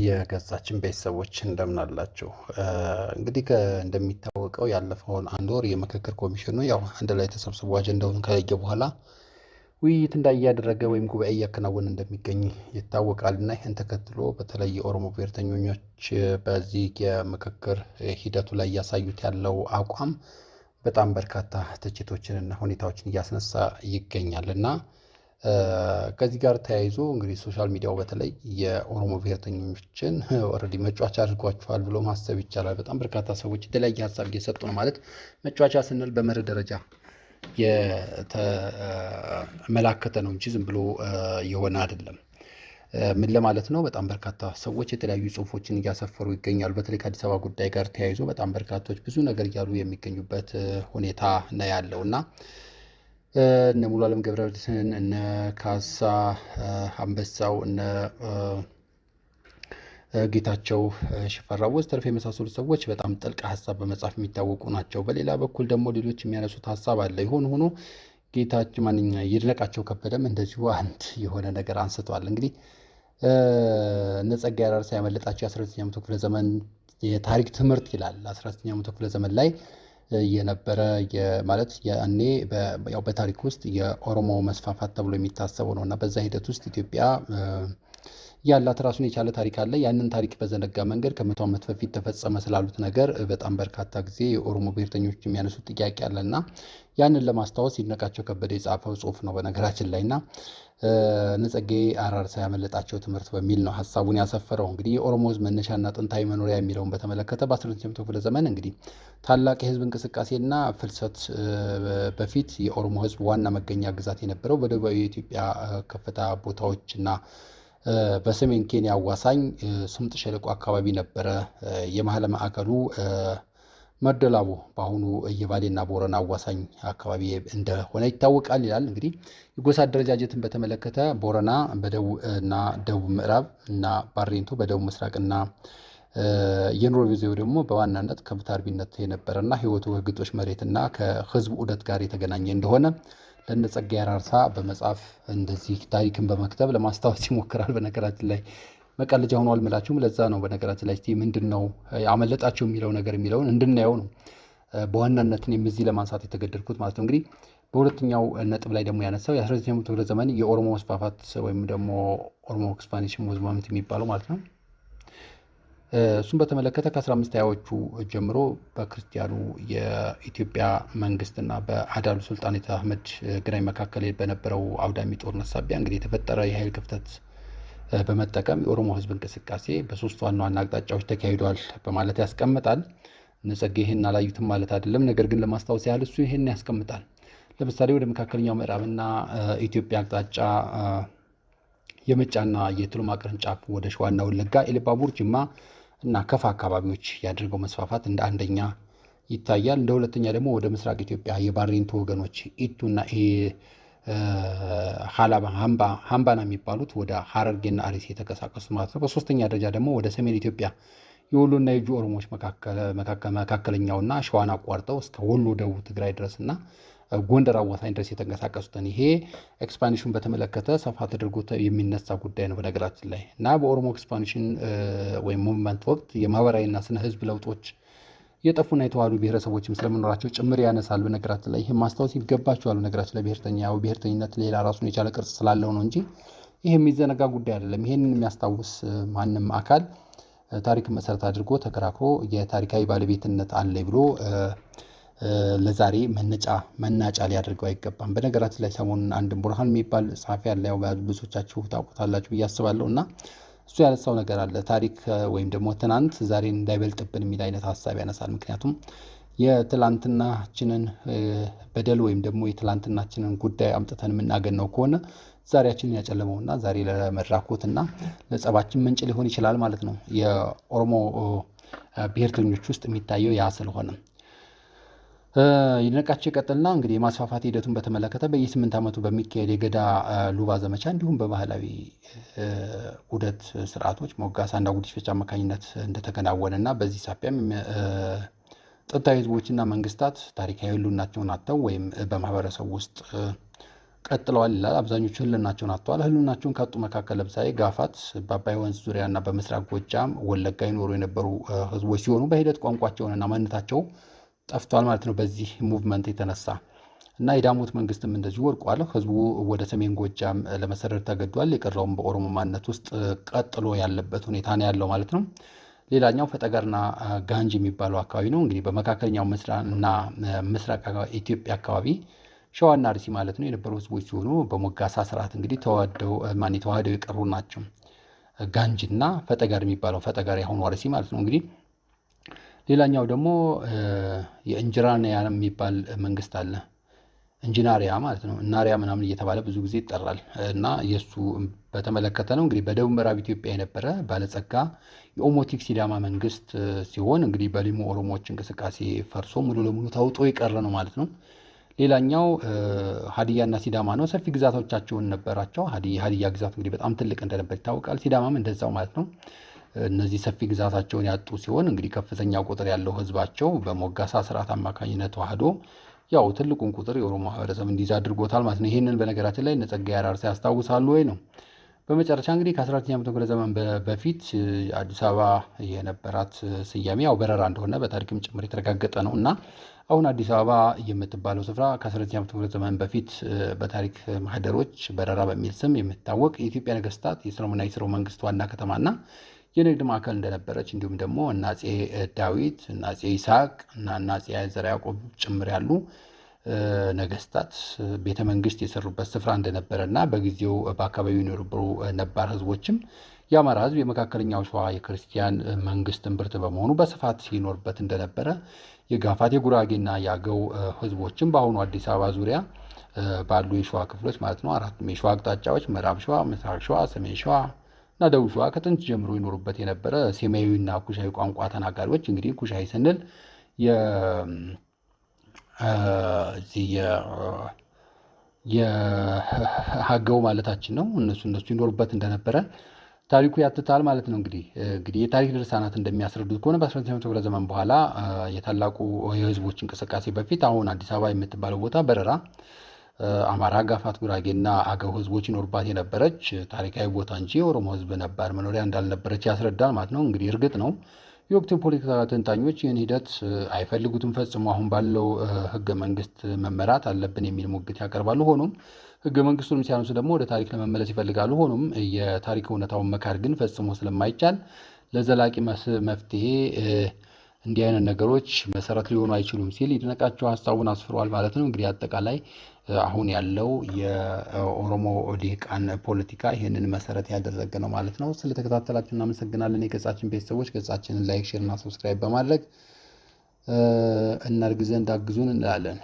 የገጻችን ቤተሰቦች እንደምን አላችሁ? እንግዲህ እንደሚታወቀው ያለፈውን አንድ ወር የምክክር ኮሚሽኑ ያው አንድ ላይ ተሰብስቦ አጀንዳውን ከለየ በኋላ ውይይት እያደረገ ወይም ጉባኤ እያከናወነ እንደሚገኝ ይታወቃል። እና ይህን ተከትሎ በተለይ የኦሮሞ ብሔርተኞች በዚህ የምክክር ሂደቱ ላይ እያሳዩት ያለው አቋም በጣም በርካታ ትችቶችንና ሁኔታዎችን እያስነሳ ይገኛል እና ከዚህ ጋር ተያይዞ እንግዲህ ሶሻል ሚዲያው በተለይ የኦሮሞ ብሔርተኞችን ኦልሬዲ መጫወቻ አድርጓቸዋል ብሎ ማሰብ ይቻላል። በጣም በርካታ ሰዎች የተለያየ ሀሳብ እየሰጡ ነው። ማለት መጫወቻ ስንል በመርህ ደረጃ የተመላከተ ነው እንጂ ዝም ብሎ የሆነ አይደለም። ምን ለማለት ነው? በጣም በርካታ ሰዎች የተለያዩ ጽሁፎችን እያሰፈሩ ይገኛሉ። በተለይ ከአዲስ አበባ ጉዳይ ጋር ተያይዞ በጣም በርካቶች ብዙ ነገር እያሉ የሚገኙበት ሁኔታ ነው ያለው እና እነ ሙሉ አለም ገብረመድህን እነ ካሳ አንበሳው እነ ጌታቸው ሽፈራው ወዘተርፈ የመሳሰሉት ሰዎች በጣም ጥልቅ ሀሳብ በመጻፍ የሚታወቁ ናቸው። በሌላ በኩል ደግሞ ሌሎች የሚያነሱት ሀሳብ አለ። ይሆን ሆኖ ጌታቸው ይድነቃቸው ከበደም እንደዚሁ አንድ የሆነ ነገር አንስተዋል። እንግዲህ እነ ጸጋዬ አራርሳ ያመለጣቸው የ19ኛው መቶ ክፍለ ዘመን የታሪክ ትምህርት ይላል። 19ኛው መቶ ክፍለ ዘመን ላይ የነበረ ማለት ያኔ ያው በታሪክ ውስጥ የኦሮሞ መስፋፋት ተብሎ የሚታሰበው ነው እና በዛ ሂደት ውስጥ ኢትዮጵያ ያላት ራሱን የቻለ ታሪክ አለ። ያንን ታሪክ በዘነጋ መንገድ ከ100 ዓመት በፊት ተፈጸመ ስላሉት ነገር በጣም በርካታ ጊዜ የኦሮሞ ብሔርተኞች የሚያነሱት ጥያቄ አለ እና ያንን ለማስታወስ ይድነቃቸው ከበደ የጻፈው ጽሁፍ ነው በነገራችን ላይ እና እነ ጸጋዬ አራርሳ ያመለጣቸው ትምህርት በሚል ነው ሀሳቡን ያሰፈረው። እንግዲህ የኦሮሞ ሕዝብ መነሻና ጥንታዊ መኖሪያ የሚለውን በተመለከተ በ19ኛው መቶ ክፍለ ዘመን እንግዲህ ታላቅ የህዝብ እንቅስቃሴና ፍልሰት በፊት የኦሮሞ ሕዝብ ዋና መገኛ ግዛት የነበረው በደቡባዊ የኢትዮጵያ ከፍታ ቦታዎች እና በሰሜን ኬንያ አዋሳኝ ስምጥ ሸለቆ አካባቢ ነበረ። የመሀል ማዕከሉ መደላቡ በአሁኑ የባሌና ቦረና አዋሳኝ አካባቢ እንደሆነ ይታወቃል ይላል። እንግዲህ የጎሳ አደረጃጀትን በተመለከተ ቦረና በደቡብ እና ደቡብ ምዕራብ እና ባሬንቱ በደቡብ ምስራቅና የኑሮ ጊዜው ደግሞ በዋናነት ከብት አርቢነት የነበረና ህይወቱ ከግጦሽ መሬትና ከህዝቡ ዑደት ጋር የተገናኘ እንደሆነ ለእነ ጸጋዬ አራርሳ በመጻፍ እንደዚህ ታሪክን በመክተብ ለማስታወስ ይሞክራል። በነገራችን ላይ መቀለጃ ሆኗል ምላችሁም ለዛ ነው። በነገራችን ላይ እስቲ ምንድነው አመለጣቸው የሚለው ነገር የሚለውን እንድናየው ነው በዋናነት እኔም እዚህ ለማንሳት የተገደድኩት ማለት ነው። እንግዲህ በሁለተኛው ነጥብ ላይ ደግሞ ያነሳው የ19ኛው መቶ ክፍለ ዘመን የኦሮሞ መስፋፋት ወይም ደግሞ ኦሮሞ ኤክስፓንሽን ሙቭመንት የሚባለው ማለት ነው። እሱን በተመለከተ ከ1520ዎቹ ጀምሮ በክርስቲያኑ የኢትዮጵያ መንግስትና በአዳሉ ሱልጣኔት አህመድ ግራኝ መካከል በነበረው አውዳሚ ጦርነት ሳቢያ እንግዲህ የተፈጠረ የኃይል ክፍተት በመጠቀም የኦሮሞ ህዝብ እንቅስቃሴ በሶስት ዋና ዋና አቅጣጫዎች ተካሂዷል በማለት ያስቀምጣል። እነ ጸጋዬ ይህን አላዩትም ማለት አይደለም፣ ነገር ግን ለማስታወስ ያህል እሱ ይህን ያስቀምጣል። ለምሳሌ ወደ መካከለኛው ምዕራብና ኢትዮጵያ አቅጣጫ የመጫና የቱለማ ቅርንጫፍ ወደ ሸዋና ወለጋ፣ ኤሊባቡር፣ ጅማ እና ከፋ አካባቢዎች ያደርገው መስፋፋት እንደ አንደኛ ይታያል። እንደ ሁለተኛ ደግሞ ወደ ምስራቅ ኢትዮጵያ የባሬንቱ ወገኖች ኢቱና ሀላባ ሀምባና የሚባሉት ወደ ሀረርጌና አርሲ የተንቀሳቀሱት ማለት ነው። በሶስተኛ ደረጃ ደግሞ ወደ ሰሜን ኢትዮጵያ የወሎና የእጁ ኦሮሞዎች መካከለኛውና ሸዋን አቋርጠው እስከ ወሎ ደቡብ ትግራይ ድረስና ጎንደር አዋሳኝ ድረስ የተንቀሳቀሱትን ይሄ ኤክስፓንሽን በተመለከተ ሰፋ ተደርጎ የሚነሳ ጉዳይ ነው በነገራችን ላይ እና በኦሮሞ ኤክስፓንሽን ወይም ሙቭመንት ወቅት የማህበራዊና ስነ ህዝብ ለውጦች የጠፉና የተዋሉ ብሔረሰቦችም ስለመኖራቸው ጭምር ያነሳል። በነገራችን ላይ ይህ ማስታወስ ይገባቸዋል። በነገራችን ላይ ብሔርተኝነት ሌላ ራሱን የቻለ ቅርጽ ስላለው ነው እንጂ ይህ የሚዘነጋ ጉዳይ አይደለም። ይህንን የሚያስታውስ ማንም አካል ታሪክን መሰረት አድርጎ ተከራክሮ የታሪካዊ ባለቤትነት አለ ብሎ ለዛሬ መናጫ ሊያደርገው አይገባም። በነገራችን ላይ ሰሞኑን አንድ ቡርሃን የሚባል ጸሐፊ ያለ ያው ብዙዎቻችሁ ታውቁታላችሁ ብዬ አስባለሁ እና እሱ ያነሳው ነገር አለ። ታሪክ ወይም ደግሞ ትናንት ዛሬን እንዳይበልጥብን የሚል አይነት ሀሳብ ያነሳል። ምክንያቱም የትላንትናችንን በደል ወይም ደግሞ የትላንትናችንን ጉዳይ አምጥተን የምናገነው ከሆነ ዛሬያችንን ያጨለመውና ዛሬ ለመራኮትና ለጸባችን ምንጭ ሊሆን ይችላል ማለት ነው። የኦሮሞ ብሔርተኞች ውስጥ የሚታየው ያ ስለሆነ ይድነቃቸው ይቀጥልና እንግዲህ የማስፋፋት ሂደቱን በተመለከተ በየ8 ዓመቱ በሚካሄድ የገዳ ሉባ ዘመቻ እንዲሁም በባህላዊ ዑደት ስርዓቶች ሞጋሳና ጉዲፈቻ አማካኝነት እንደተከናወነና በዚህ ሳቢያም ጥንታዊ ህዝቦችና መንግስታት ታሪካዊ ህልውናቸውን አጥተው ወይም በማህበረሰቡ ውስጥ ቀጥለዋል ይላል። አብዛኞቹ ህልናቸውን አጥተዋል። ህልናቸውን ካጡ መካከል ለምሳሌ ጋፋት በአባይ ወንዝ ዙሪያና በምስራቅ ጎጃም ወለጋ ይኖሩ የነበሩ ህዝቦች ሲሆኑ በሂደት ቋንቋቸውንና ማንነታቸው ጠፍቷል ማለት ነው በዚህ ሙቭመንት የተነሳ እና የዳሞት መንግስትም እንደዚሁ ወድቋል። ህዝቡ ወደ ሰሜን ጎጃም ለመሰረድ ተገዷል። የቀረውም በኦሮሞ ማንነት ውስጥ ቀጥሎ ያለበት ሁኔታ ነው ያለው ማለት ነው። ሌላኛው ፈጠጋርና ጋንጅ የሚባለው አካባቢ ነው። እንግዲህ በመካከለኛው እና ምስራቅ ኢትዮጵያ አካባቢ ሸዋና አርሲ ማለት ነው የነበሩ ህዝቦች ሲሆኑ በሞጋሳ ስርዓት እንግዲህ ተዋህደው የቀሩ ናቸው። ጋንጅና ፈጠጋር የሚባለው ፈጠጋር ያሁኑ አርሲ ማለት ነው። እንግዲህ ሌላኛው ደግሞ የእንጅራንያ የሚባል መንግስት አለ። እንጂናሪያ ማለት ነው። እናሪያ ምናምን እየተባለ ብዙ ጊዜ ይጠራል እና የእሱ በተመለከተ ነው። እንግዲህ በደቡብ ምዕራብ ኢትዮጵያ የነበረ ባለጸጋ የኦሞቲክ ሲዳማ መንግስት ሲሆን እንግዲህ በሊሙ ኦሮሞዎች እንቅስቃሴ ፈርሶ ሙሉ ለሙሉ ተውጦ የቀረ ነው ማለት ነው። ሌላኛው ሀዲያና ሲዳማ ነው። ሰፊ ግዛቶቻቸውን ነበራቸው። ሀዲያ ግዛት እንግዲህ በጣም ትልቅ እንደነበር ይታወቃል። ሲዳማም እንደዛው ማለት ነው። እነዚህ ሰፊ ግዛታቸውን ያጡ ሲሆን እንግዲህ ከፍተኛ ቁጥር ያለው ህዝባቸው በሞጋሳ ስርዓት አማካኝነት ተዋህዶ ያው ትልቁን ቁጥር የኦሮሞ ማህበረሰብ እንዲይዝ አድርጎታል ማለት ነው። ይህንን በነገራችን ላይ እነ ጸጋዬ አራርሳ ያስታውሳሉ ወይ ነው። በመጨረሻ እንግዲህ ከ14ኛ መቶ ክፍለ ዘመን በፊት አዲስ አበባ የነበራት ስያሜ ያው በረራ እንደሆነ በታሪክም ጭምር የተረጋገጠ ነው እና አሁን አዲስ አበባ የምትባለው ስፍራ ከ14ኛ መቶ ክፍለ ዘመን በፊት በታሪክ ማህደሮች በረራ በሚል ስም የምትታወቅ የኢትዮጵያ ነገስታት የሰሎሞናዊ ሥርወ መንግስት ዋና ከተማና የንግድ ማዕከል እንደነበረች እንዲሁም ደግሞ እነ አፄ ዳዊት እነ አፄ ይስሐቅ እና አፄ ዘርዓ ያዕቆብ ጭምር ያሉ ነገስታት ቤተ መንግስት የሰሩበት ስፍራ እንደነበረ እና በጊዜው በአካባቢው የነበሩ ነባር ህዝቦችም የአማራ ህዝብ የመካከለኛው ሸዋ የክርስቲያን መንግስት እምብርት በመሆኑ በስፋት ይኖርበት እንደነበረ የጋፋት የጉራጌና የአገው ህዝቦችም በአሁኑ አዲስ አበባ ዙሪያ ባሉ የሸዋ ክፍሎች ማለት ነው አራቱም የሸዋ አቅጣጫዎች ምዕራብ ሸዋ፣ ምስራቅ ሸዋ፣ ሰሜን ሸዋ እና ደቡብ ሸዋ ከጥንት ጀምሮ ይኖሩበት የነበረ ሴማዊና ኩሻዊ ቋንቋ ተናጋሪዎች እንግዲህ ኩሻዊ ስንል የሀገው ማለታችን ነው። እነሱ ይኖሩበት እንደነበረ ታሪኩ ያትታል ማለት ነው። እንግዲህ የታሪክ ድርሳናት እንደሚያስረዱት ከሆነ በ19ኛው መቶ ክፍለ ዘመን በኋላ የታላቁ የህዝቦች እንቅስቃሴ በፊት አሁን አዲስ አበባ የምትባለው ቦታ በረራ አማራ፣ ጋፋት፣ ጉራጌና አገው ህዝቦች ይኖሩባት የነበረች ታሪካዊ ቦታ እንጂ የኦሮሞ ህዝብ ነባር መኖሪያ እንዳልነበረች ያስረዳል ማለት ነው። እንግዲህ እርግጥ ነው የወቅቱ ፖለቲካ ተንታኞች ይህን ሂደት አይፈልጉትም ፈጽሞ አሁን ባለው ህገ መንግስት መመራት አለብን የሚል ሙግት ያቀርባሉ። ሆኖም ህገ መንግስቱንም ሲያነሱ ደግሞ ወደ ታሪክ ለመመለስ ይፈልጋሉ። ሆኖም የታሪክ እውነታውን መካድ ግን ፈጽሞ ስለማይቻል ለዘላቂ መፍትሄ እንዲህ አይነት ነገሮች መሰረት ሊሆኑ አይችሉም ሲል ይድነቃቸው ሀሳቡን አስፍሯል ማለት ነው። እንግዲህ አጠቃላይ አሁን ያለው የኦሮሞ ልሂቃን ፖለቲካ ይህንን መሰረት ያደረገ ነው ማለት ነው። ስለተከታተላችሁ እናመሰግናለን። የገጻችን ቤተሰቦች ገጻችንን ላይክ፣ ሼር እና ሰብስክራይብ በማድረግ እናድግ ዘንድ አግዙን እንላለን።